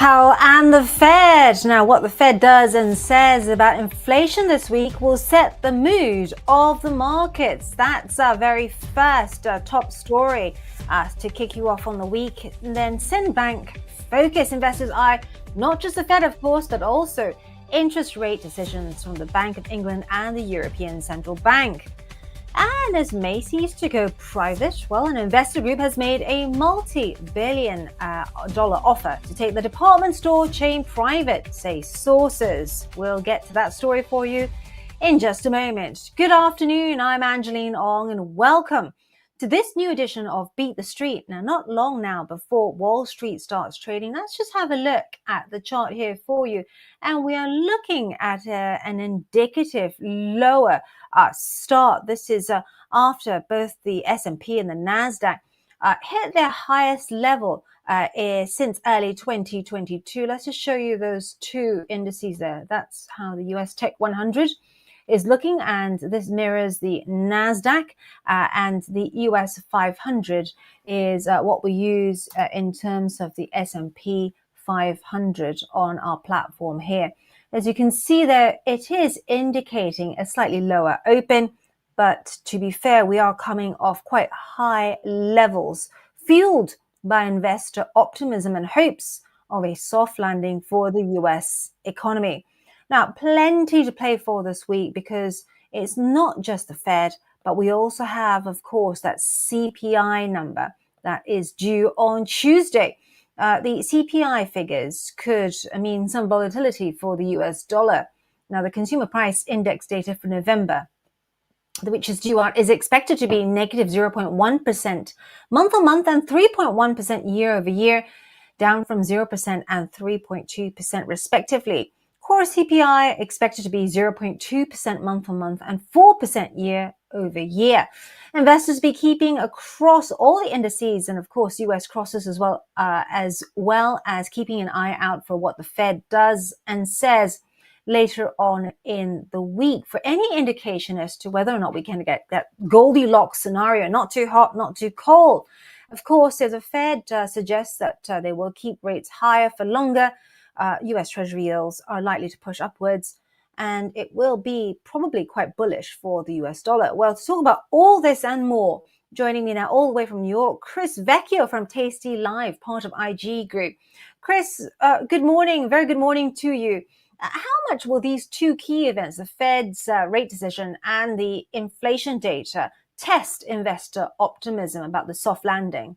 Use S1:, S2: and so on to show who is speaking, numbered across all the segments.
S1: Powell and the Fed. Now, what the Fed does and says about inflation this week will set the mood of the markets. That's our very first top story to kick you off on the week. And then central bank focus investors' eye, not just the Fed, of course, but also interest rate decisions from the Bank of England and the European Central Bank. And as Macy's to go private, well, an investor group has made a multi-billion dollar offer to take the department store chain private, say sources. We'll get to that story for you in just a moment. Good afternoon, I'm Angeline Ong, and welcome to this new edition of Beat the Street. Now, not long now before Wall Street starts trading, let's just have a look at the chart here for you. And we are looking at an indicative lower start. This is after both the S&P and the Nasdaq hit their highest level since early 2022. Let's just show you those two indices there. That's how the US Tech 100 is looking, and this mirrors the Nasdaq, and the US 500 is what we use in terms of the S&P 500 on our platform here. As you can see there, it is indicating a slightly lower open, but to be fair, we are coming off quite high levels, fueled by investor optimism and hopes of a soft landing for the US economy. Now, plenty to play for this week because it's not just the Fed, but we also have, of course, that CPI number that is due on Tuesday. The CPI figures could mean some volatility for the US dollar. Now, the consumer price index data for November, which is due out, is expected to be negative 0.1% month on month and 3.1% year over year, down from 0% and 3.2% respectively. Core CPI expected to be 0.2% month on month and 4% year over year. Investors be keeping across all the indices and, of course, US crosses as well as keeping an eye out for what the Fed does and says later on in the week for any indication as to whether or not we can get that Goldilocks scenario, not too hot, not too cold. Of course, as the Fed suggests that they will keep rates higher for longer, US Treasury yields are likely to push upwards, and it will be probably quite bullish for the US dollar. Well, to talk about all this and more, joining me now all the way from New York, Chris Vecchio from Tasty Live, part of IG Group. Chris, good morning, very good morning to you. How much will these two key events, the Fed's rate decision and the inflation data, test investor optimism about the soft landing?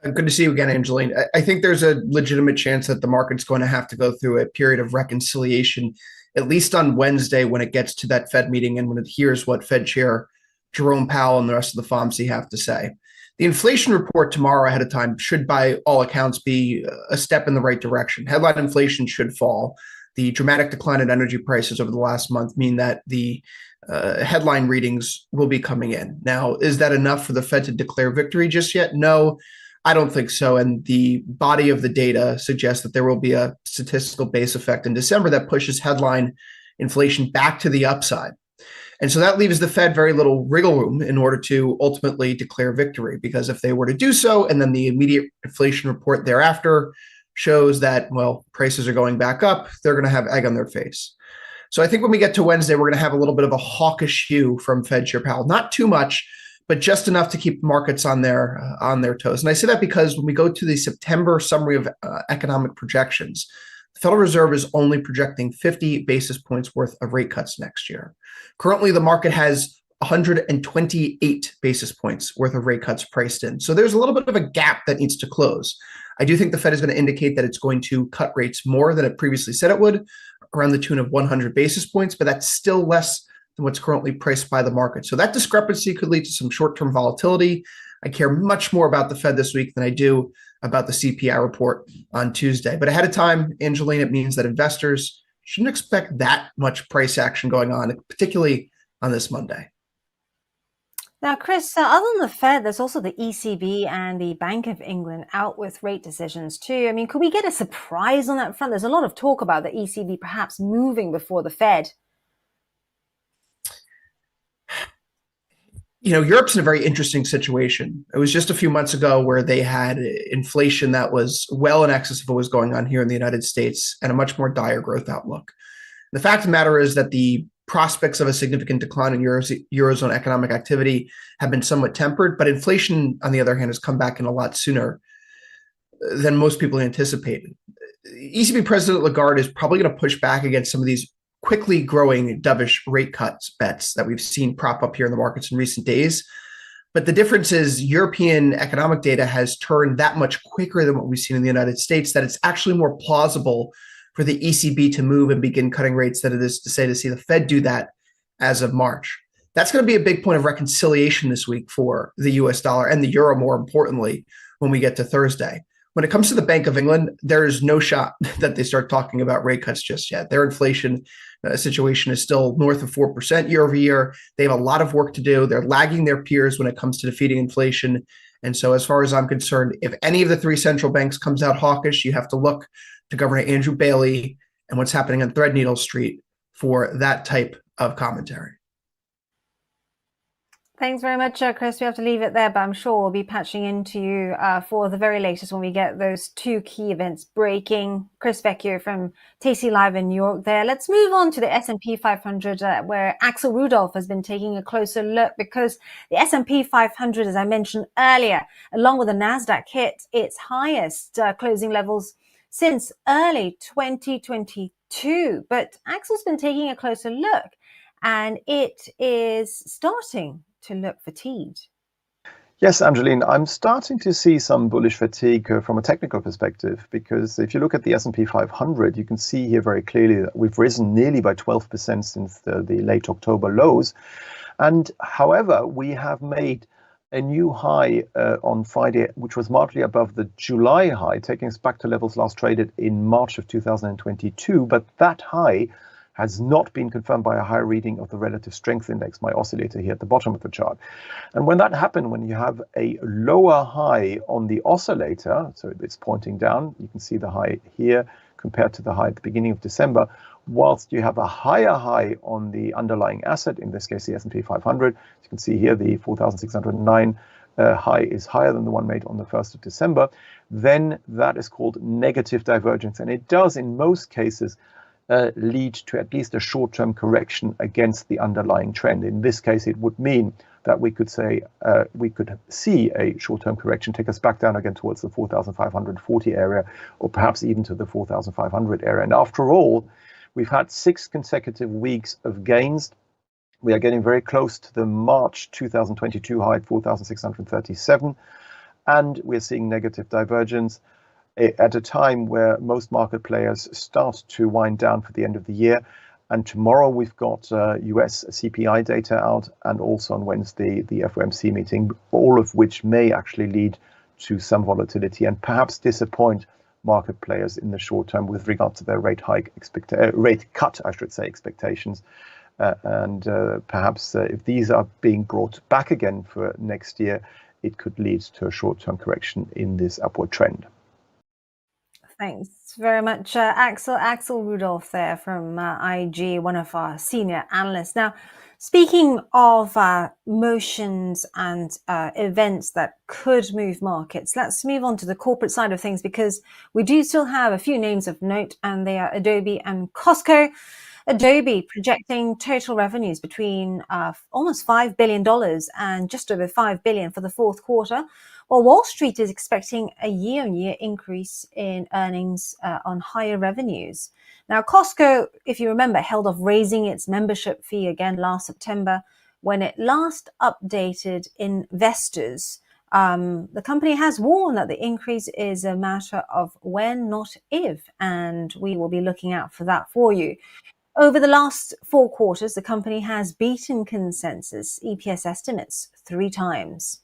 S2: Good to see you again, Angeline. I think there's a legitimate chance that the market's going to have to go through a period of reconciliation, at least on Wednesday when it gets to that Fed meeting and when it hears what Fed Chair Jerome Powell and the rest of the FOMC have to say. The inflation report tomorrow ahead of time should, by all accounts, be a step in the right direction. Headline inflation should fall. The dramatic decline in energy prices over the last month mean that the headline readings will be coming in. Now, is that enough for the Fed to declare victory just yet? No. I don't think so. And the body of the data suggests that there will be a statistical base effect in December that pushes headline inflation back to the upside. And so that leaves the Fed very little wriggle room in order to ultimately declare victory, because if they were to do so, and then the immediate inflation report thereafter shows that, well, prices are going back up, they're going to have egg on their face. So I think when we get to Wednesday, we're going to have a little bit of a hawkish hue from Fed Chair Powell, not too much, but just enough to keep markets on their toes. And I say that because when we go to the September summary of economic projections, the Federal Reserve is only projecting 50 basis points worth of rate cuts next year. Currently, the market has 128 basis points worth of rate cuts priced in. So there's a little bit of a gap that needs to close. I do think the Fed is going to indicate that it's going to cut rates more than it previously said it would, around the tune of 100 basis points, but that's still less than what's currently priced by the market. So that discrepancy could lead to some short-term volatility. I care much more about the Fed this week than I do about the CPI report on Tuesday. But ahead of time, Angeline, it means that investors shouldn't expect that much price action going on, particularly on this Monday.
S1: Now, Chris, other than the Fed, there's also the ECB and the Bank of England out with rate decisions too. I mean, could we get a surprise on that front? There's a lot of talk about the ECB perhaps moving before the Fed.
S2: Europe's in a very interesting situation. It was just a few months ago where they had inflation that was well in excess of what was going on here in the United States and a much more dire growth outlook. The fact of the matter is that the prospects of a significant decline in Eurozone economic activity have been somewhat tempered, but inflation, on the other hand, has come back in a lot sooner than most people anticipated. ECB President Lagarde is probably going to push back against some of these quickly growing dovish rate cuts bets that we've seen prop up here in the markets in recent days. But the difference is European economic data has turned that much quicker than what we've seen in the United States that it's actually more plausible for the ECB to move and begin cutting rates than it is to say to see the Fed do that as of March. That's going to be a big point of reconciliation this week for the US dollar and the euro, more importantly, when we get to Thursday. When it comes to the Bank of England, there is no shot that they start talking about rate cuts just yet. Their inflation situation is still north of 4% year over year. They have a lot of work to do. They're lagging their peers when it comes to defeating inflation. And so as far as I'm concerned, if any of the three central banks comes out hawkish, you have to look to Governor Andrew Bailey and what's happening on Threadneedle Street for that type of commentary.
S1: Thanks very much, Chris. We have to leave it there, but I'm sure we'll be patching into you for the very latest when we get those two key events breaking. Chris Vecchio from TC Live in New York there. Let's move on to the S&P 500, where Axel Rudolph has been taking a closer look because the S&P 500, as I mentioned earlier, along with the Nasdaq, hit its highest closing levels since early 2022. But Axel's been taking a closer look, and it is starting to look fatigued.
S3: Yes, Angeline, I'm starting to see some bullish fatigue from a technical perspective, because if you look at the S&P 500, you can see here very clearly that we've risen nearly by 12% since the late October lows. And however, we have made a new high on Friday, which was markedly above the July high, taking us back to levels last traded in March of 2022. But that high has not been confirmed by a higher reading of the relative strength index, my oscillator here at the bottom of the chart. And when that happened, when you have a lower high on the oscillator, so it's pointing down, you can see the high here compared to the high at the beginning of December, whilst you have a higher high on the underlying asset, in this case the S&P 500, you can see here the 4,609 high is higher than the one made on the 1st of December, then that is called negative divergence. And it does, in most cases, lead to at least a short-term correction against the underlying trend. In this case, it would mean that we could say we could see a short-term correction take us back down again towards the 4,540 area, or perhaps even to the 4,500 area. And after all, we've had 6 consecutive weeks of gains. We are getting very close to the March 2022 high at 4,637, and we're seeing negative divergence at a time where most market players start to wind down for the end of the year. And tomorrow we've got US CPI data out, and also on Wednesday the FOMC meeting, all of which may actually lead to some volatility and perhaps disappoint market players in the short term with regard to their rate cut, I should say, expectations. Perhaps if these are being brought back again for next year, it could lead to a short-term correction in this upward trend.
S1: Thanks very much, Axel Rudolph there from IG, one of our senior analysts. Now, speaking of motions and events that could move markets, let's move on to the corporate side of things, because we do still have a few names of note, and they are Adobe and Costco. Adobe projecting total revenues between almost $5 billion and just over $5 billion for the fourth quarter, while Wall Street is expecting a year-on-year increase in earnings on higher revenues. Now, Costco, if you remember, held off raising its membership fee again last September when it last updated investors. The company has warned that the increase is a matter of when, not if, and we will be looking out for that for you. Over the last 4 quarters, the company has beaten consensus EPS estimates 3 times.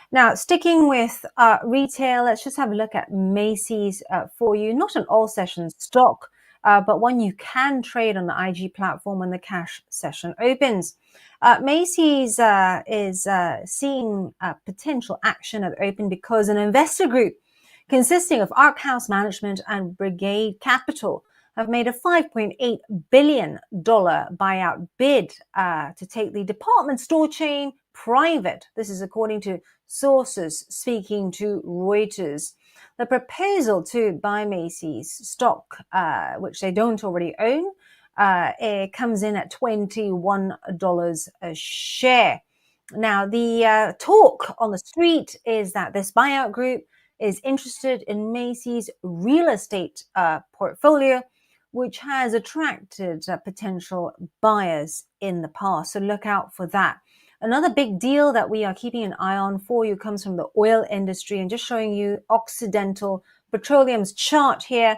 S1: Now, sticking with retail, let's just have a look at Macy's for you. Not an all-session stock, but one you can trade on the IG platform when the cash session opens. Macy's is seeing potential action at open because an investor group consisting of Ark House Management and Brigade Capital have made a $5.8 billion buyout bid to take the department store chain private. This is according to sources speaking to Reuters. The proposal to buy Macy's stock, which they don't already own, it comes in at $21 a share. Now, the talk on the street is that this buyout group is interested in Macy's real estate portfolio, which has attracted potential buyers in the past. So look out for that. Another big deal that we are keeping an eye on for you comes from the oil industry, and just showing you Occidental Petroleum's chart here,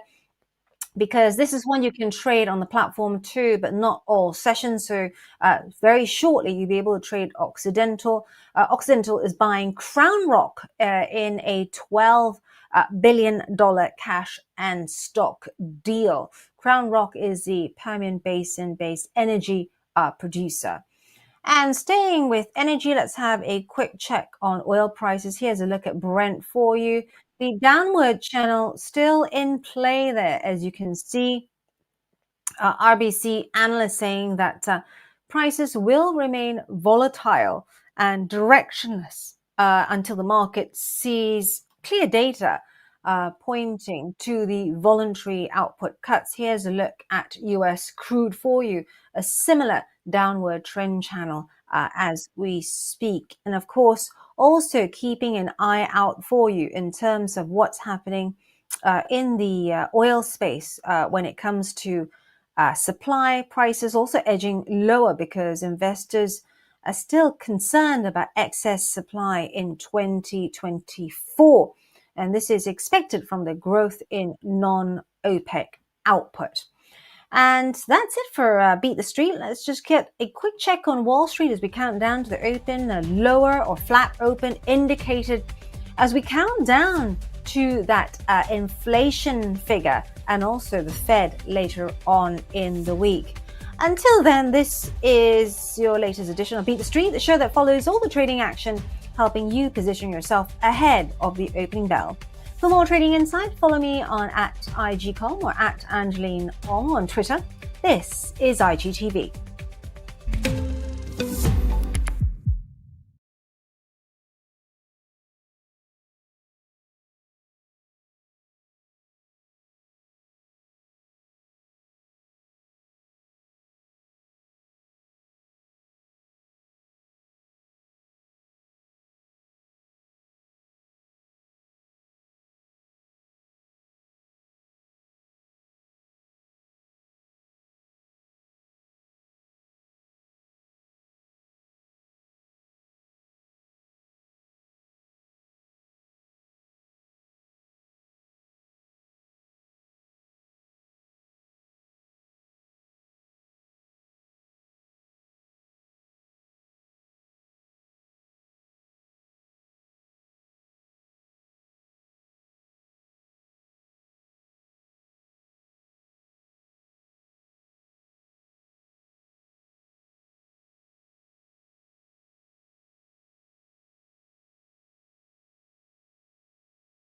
S1: because this is one you can trade on the platform too, but not all sessions. So very shortly, you'll be able to trade Occidental. Occidental is buying Crown Rock in a $12 billion cash and stock deal. Crown Rock is the Permian Basin-based energy producer. And staying with energy, let's have a quick check on oil prices. Here's a look at Brent for you. The downward channel still in play there, as you can see. RBC analysts saying that prices will remain volatile and directionless until the market sees clear data pointing to the voluntary output cuts. Here's a look at US crude for you, a similar downward trend channel as we speak. And of course, also keeping an eye out for you in terms of what's happening in the oil space when it comes to supply prices also edging lower, because investors are still concerned about excess supply in 2024. And this is expected from the growth in non-OPEC output. And that's it for Beat the Street. Let's just get a quick check on Wall Street as we count down to the open. A lower or flat open indicated as we count down to that inflation figure, and also the Fed later on in the week. Until then, this is your latest edition of Beat the Street, the show that follows all the trading action, helping you position yourself ahead of the opening bell. For more trading insight, follow me on @IGCom or @Angeline on Twitter. This is IGTV.